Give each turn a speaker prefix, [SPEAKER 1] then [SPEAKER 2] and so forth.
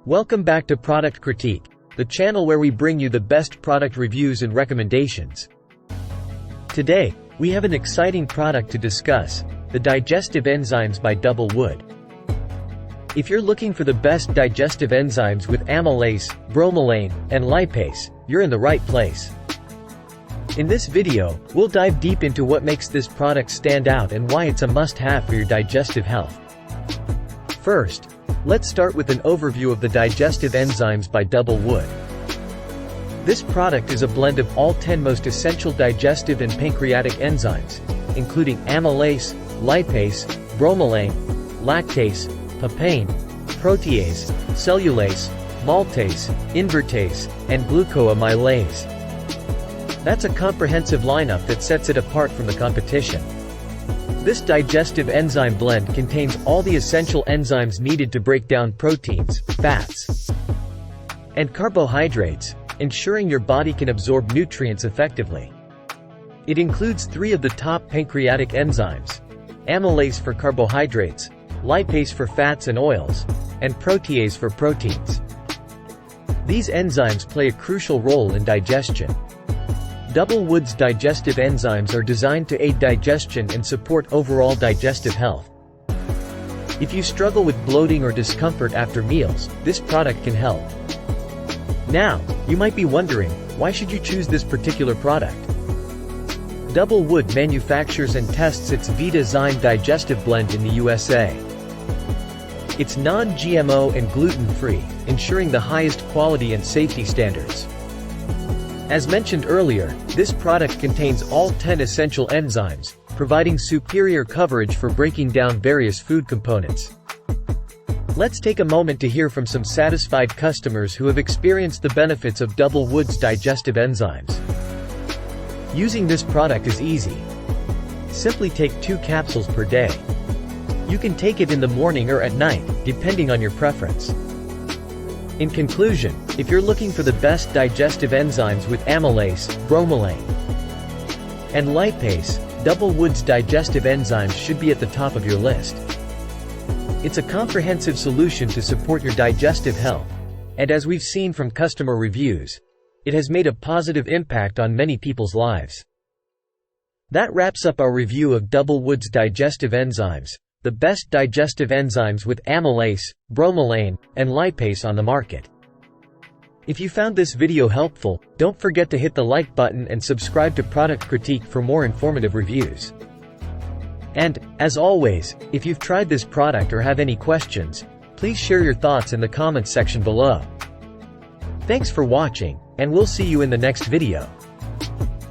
[SPEAKER 1] Welcome back to Product Critique, the channel where we bring you the best product reviews and recommendations. Today, we have an exciting product to discuss, the Digestive Enzymes by Double Wood. If you're looking for the best digestive enzymes with amylase, bromelain, and lipase, you're in the right place. In this video, we'll dive deep into what makes this product stand out and why it's a must-have for your digestive health. First, let's start with an overview of the Digestive Enzymes by Double Wood. This product is a blend of all 10 most essential digestive and pancreatic enzymes, including amylase, lipase, bromelain, lactase, papain, protease, cellulase, maltase, invertase, and glucoamylase. That's a comprehensive lineup that sets it apart from the competition. This digestive enzyme blend contains all the essential enzymes needed to break down proteins, fats, and carbohydrates, ensuring your body can absorb nutrients effectively. It includes 3 of the top pancreatic enzymes: amylase for carbohydrates, lipase for fats and oils, and protease for proteins. These enzymes play a crucial role in digestion. Double Wood's digestive enzymes are designed to aid digestion and support overall digestive health. If you struggle with bloating or discomfort after meals, this product can help. Now, you might be wondering, why should you choose this particular product? Double Wood manufactures and tests its Vita-Zyme digestive blend in the USA. It's non-GMO and gluten-free, ensuring the highest quality and safety standards. As mentioned earlier, this product contains all 10 essential enzymes, providing superior coverage for breaking down various food components. Let's take a moment to hear from some satisfied customers who have experienced the benefits of Double Wood's digestive enzymes. Using this product is easy. Simply take 2 capsules per day. You can take it in the morning or at night, depending on your preference. In conclusion, if you're looking for the best digestive enzymes with amylase, bromelain, and lipase, Double Wood's digestive enzymes should be at the top of your list. It's a comprehensive solution to support your digestive health, and as we've seen from customer reviews, it has made a positive impact on many people's lives. That wraps up our review of Double Wood's digestive enzymes, the best digestive enzymes with amylase, bromelain, and lipase on the market. If you found this video helpful, don't forget to hit the like button and subscribe to Product Critique for more informative reviews. And, as always, if you've tried this product or have any questions, please share your thoughts in the comments section below. Thanks for watching, and we'll see you in the next video.